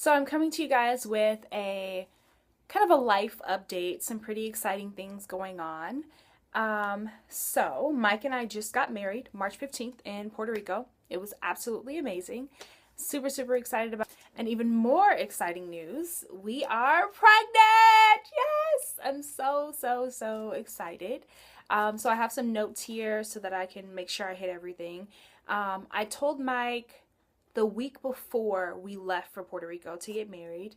So I'm coming to you guys with a kind of a life update, some pretty exciting things going on. So Mike and I just got married March 15th in Puerto Rico. It was absolutely amazing. Super, super excited about it. And even more exciting news, we are pregnant! Yes! I'm so excited. So I have some notes here so that I can make sure I hit everything. I told Mike the week before we left for Puerto Rico to get married.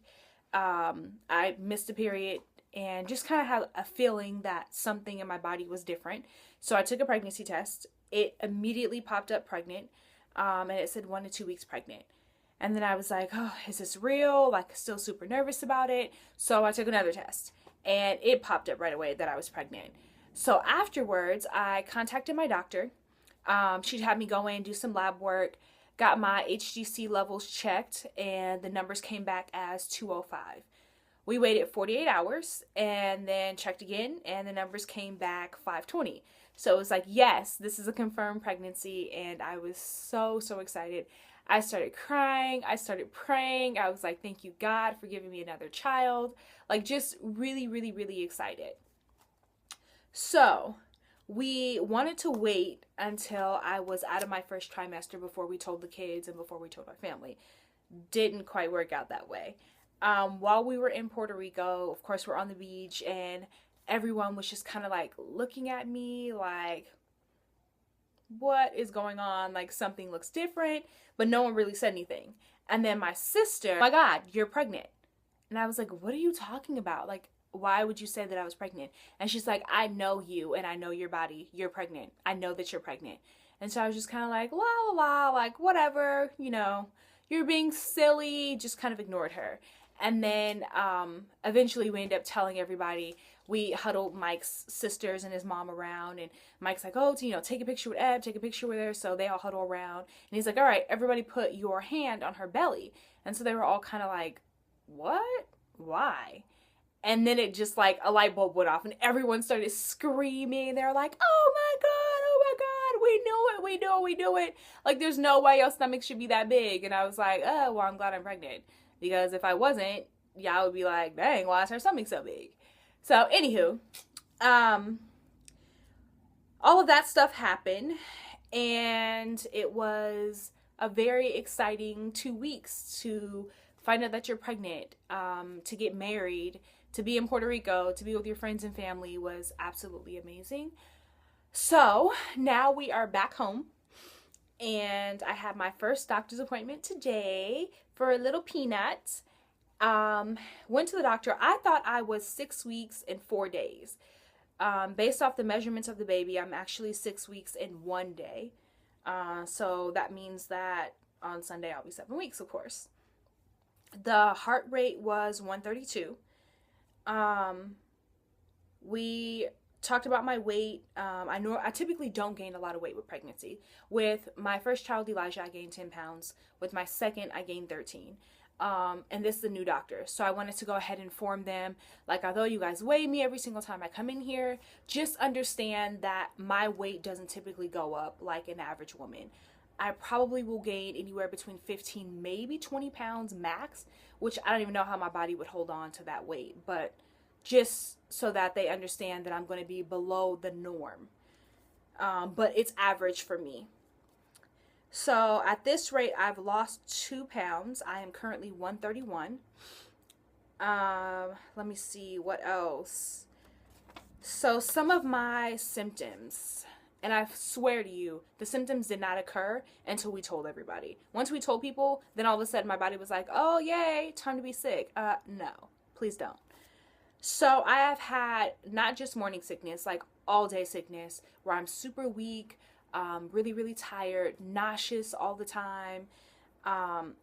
I missed a period and just kind of had a feeling that something in my body was different. So I took a pregnancy test. It immediately popped up pregnant, and it said 1 to 2 weeks pregnant. And then I was like, oh, is this real? Like, still super nervous about it. So I took another test, and it popped up right away that I was pregnant. So afterwards, I contacted my doctor. She'd had me go in, do some lab work, got my HGC levels checked, and the numbers came back as 205. We waited 48 hours and then checked again, and the numbers came back 520. So it was like, yes, this is a confirmed pregnancy, and I was so excited. I started crying. I started praying. I was like, thank you, God, for giving me another child. Like, just really excited. So we wanted to wait until I was out of my first trimester before we told the kids and before we told our family. Didn't quite work out that way. While we were in Puerto Rico, of course, we're on the beach, and everyone was just kind of like looking at me like, what is going on? Like, something looks different, but no one really said anything. And then my sister, oh my God, you're pregnant. And I was like, what are you talking about? Like, why would you say that I was pregnant? And she's like, I know you and I know your body. You're pregnant. I know that you're pregnant. And so I was just kind of like, like, whatever, you're being silly. Just kind of ignored her. And then eventually we ended up telling everybody. We huddled Mike's sisters and his mom around, and Mike's like, oh, take a picture with Eb, take a picture with her. So they all huddle around, and he's like, all right, everybody put your hand on her belly. And so they were all kind of like, what? Why? And then it just like a light bulb went off, and everyone started screaming. They're like, oh my God, we knew it. Like, there's no way your stomach should be that big. And I was like, oh, well, I'm glad I'm pregnant. Because if I wasn't, y'all would be like, dang, why is her stomach so big? So, anywho, all of that stuff happened, and it was a very exciting 2 weeks to find out that you're pregnant, to get married, to be in Puerto Rico, to be with your friends and family was absolutely amazing. So, now we are back home, and I have my first doctor's appointment today for a little peanut. Went to the doctor. I thought I was 6 weeks and 4 days. Based off the measurements of the baby, I'm actually 6 weeks and 1 day. So that means that on Sunday I'll be 7 weeks, of course. The heart rate was 132. We talked about my weight. I typically don't gain a lot of weight with pregnancy. With my first child, Elijah, I gained 10 pounds. With my second, I gained 13. And this is a new doctor. So I wanted to go ahead and inform them, like, although you guys weigh me every single time I come in here, just understand that my weight doesn't typically go up like an average woman. I probably will gain anywhere between 15, maybe 20 pounds max, which I don't even know how my body would hold on to that weight, but just so that they understand that I'm going to be below the norm. But it's average for me. So at this rate, I've lost 2 pounds. I am currently 131. Let me see what else. So some of my symptoms, and I swear to you, the symptoms did not occur until we told everybody. Once we told people, then all of a sudden my body was like, oh, yay, time to be sick. No, please don't. So I have had not just morning sickness, like all day sickness, where I'm super weak, really tired, nauseous all the time.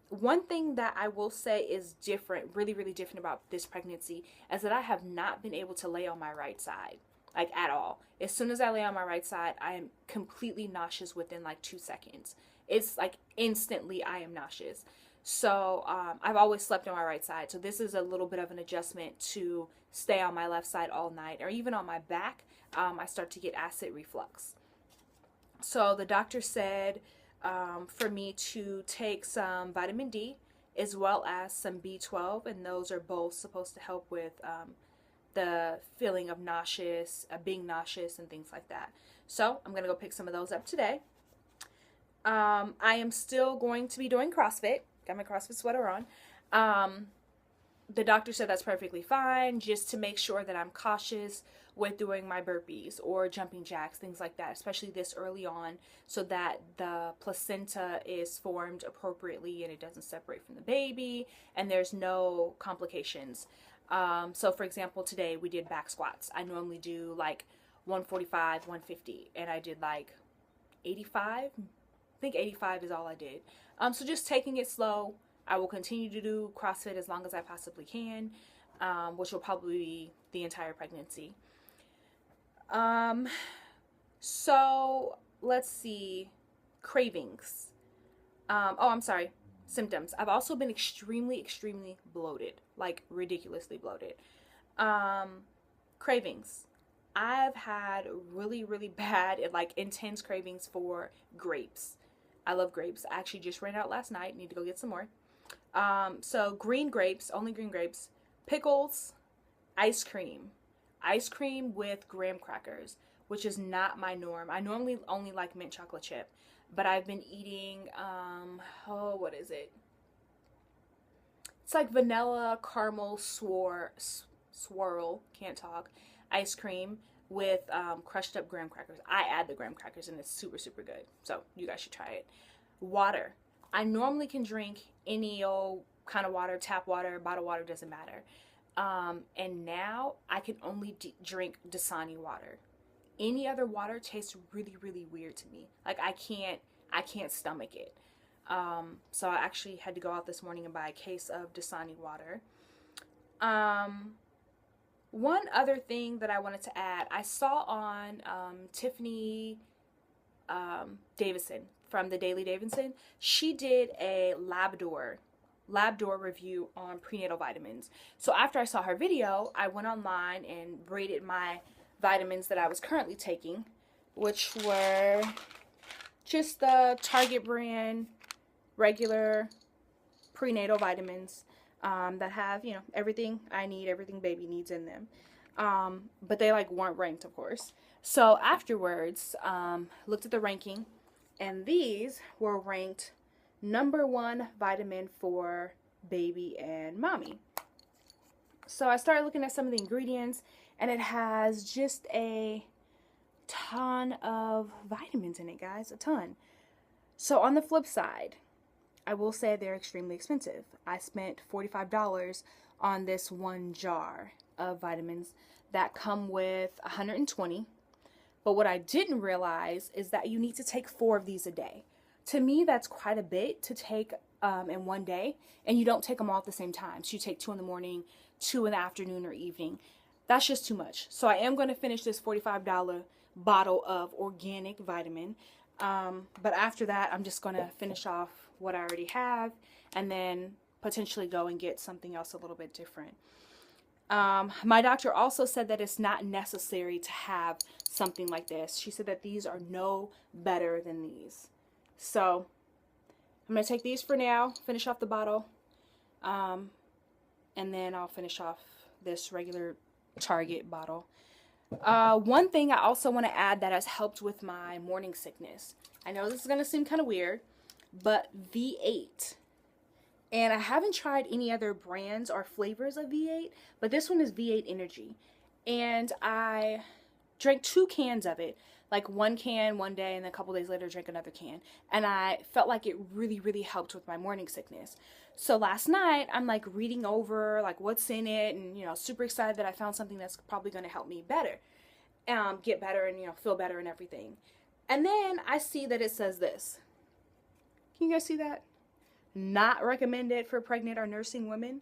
One thing that I will say is different, really different about this pregnancy is that I have not been able to lay on my right side, like at all. As soon as I lay on my right side, I am completely nauseous within like 2 seconds. It's like instantly I am nauseous. So I've always slept on my right side. So this is a little bit of an adjustment to stay on my left side all night, or even on my back. I start to get acid reflux. So the doctor said for me to take some vitamin D as well as some B12, and those are both supposed to help with the feeling of nauseous, being nauseous and things like that. So I'm going to go pick some of those up today. I am still going to be doing CrossFit. Got my CrossFit sweater on. The doctor said that's perfectly fine, just to make sure that I'm cautious with doing my burpees or jumping jacks, things like that, especially this early on, so that the placenta is formed appropriately and it doesn't separate from the baby and there's no complications. So for example, today we did back squats. I normally do like 145, 150, and I did like 85. I think 85 is all I did. So just taking it slow. I will continue to do CrossFit as long as I possibly can, which will probably be the entire pregnancy. So let's see, cravings. I'm sorry, symptoms. I've also been extremely bloated, like ridiculously bloated. Cravings. I've had really bad, like intense cravings for grapes. I love grapes. I actually just ran out last night. Need to go get some more. So green grapes, only green grapes, pickles, ice cream with graham crackers, which is not my norm. I normally only like mint chocolate chip, but I've been eating, what is it? It's like vanilla caramel swirl, can't talk, ice cream with crushed up graham crackers. I add the graham crackers and it's super good. So you guys should try it. Water. I normally can drink any old kind of water, tap water, bottled water, doesn't matter. And now I can only drink Dasani water. Any other water tastes really weird to me. Like I can't stomach it. So I actually had to go out this morning and buy a case of Dasani water. One other thing that I wanted to add, I saw on Tiffany Davison from the Daily Davidson. She did a Labrador review on prenatal vitamins. So after I saw her video, I went online and rated my vitamins that I was currently taking, which were just the Target brand regular prenatal vitamins that have, you know, everything I need, everything baby needs in them. But they like weren't ranked, of course. So afterwards, looked at the ranking, and these were ranked #1 vitamin for baby and mommy. So I started looking at some of the ingredients, and it has just a ton of vitamins in it, guys, a ton. So on the flip side, I will say they're extremely expensive. I spent $45 on this one jar of vitamins that come with 120. But what I didn't realize is that you need to take 4 of these a day. To me, that's quite a bit to take in one day, and you don't take them all at the same time. So you take 2 in the morning, 2 in the afternoon or evening. That's just too much. So I am going to finish this $45 bottle of organic vitamin. But after that, I'm just going to finish off what I already have and then potentially go and get something else a little bit different. My doctor also said that it's not necessary to have something like this. She said that these are no better than these. So I'm going to take these for now, finish off the bottle, and then I'll finish off this regular Target bottle. One thing I also want to add that has helped with my morning sickness. I know this is going to seem kind of weird, but V8. And I haven't tried any other brands or flavors of V8, but this one is V8 Energy. And I drank 2 cans of it, like 1 can one day and then a couple days later drank another can. And I felt like it really helped with my morning sickness. So last night I'm like reading over like what's in it, and you know, super excited that I found something that's probably going to help me better, get better and, you know, feel better and everything. And then I see that it says this. Can you guys see that? Not recommended for pregnant or nursing women.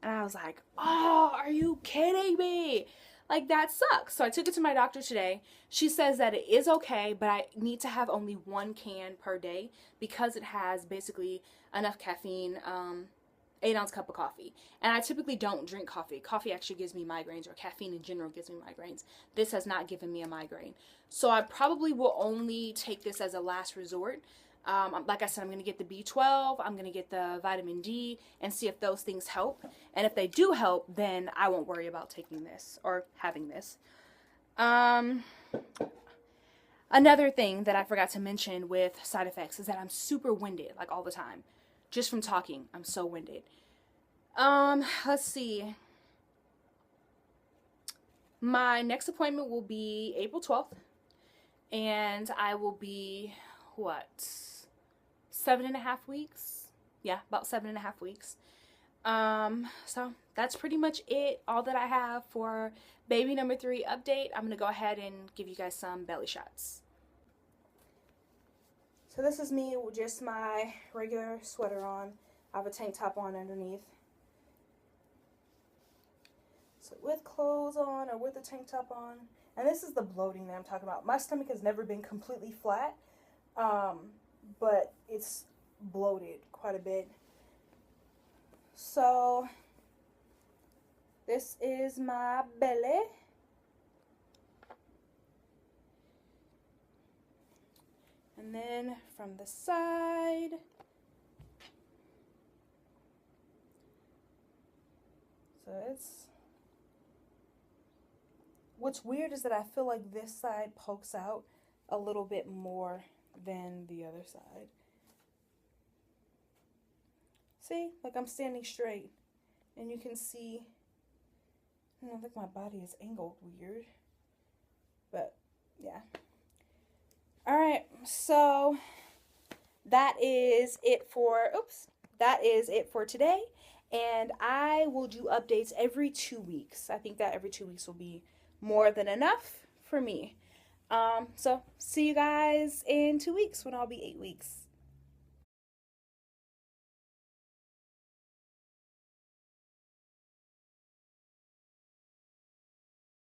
And I was like, oh, are you kidding me? Like, that sucks. So I took it to my doctor today. She says that it is okay, but I need to have only 1 can per day because it has basically enough caffeine, 8-ounce cup of coffee. And I typically don't drink coffee. Coffee actually gives me migraines, or caffeine in general gives me migraines. This has not given me a migraine. So I probably will only take this as a last resort. Like I said, I'm going to get the B12, I'm going to get the vitamin D, and see if those things help. And if they do help, then I won't worry about taking this or having this. Another thing that I forgot to mention with side effects is that I'm super winded, like all the time. Just from talking, I'm so winded. Let's see. My next appointment will be April 12th. And I will be, what, 7.5 weeks? Yeah, about 7.5 weeks. So that's pretty much it. All that I have for baby number 3 update. I'm going to go ahead and give you guys some belly shots. So this is me with just my regular sweater on. I have a tank top on underneath. So with clothes on or with a tank top on. And this is the bloating that I'm talking about. My stomach has never been completely flat, but it's bloated quite a bit. So this is my belly. And then from the side, so what's weird is that I feel like this side pokes out a little bit more than the other side. See, like I'm standing straight, and you can see, I don't think my body is angled weird, but yeah. Alright, so that is it for today, and I will do updates every 2 weeks. I think that every 2 weeks will be more than enough for me. So see you guys in 2 weeks when I'll be 8 weeks.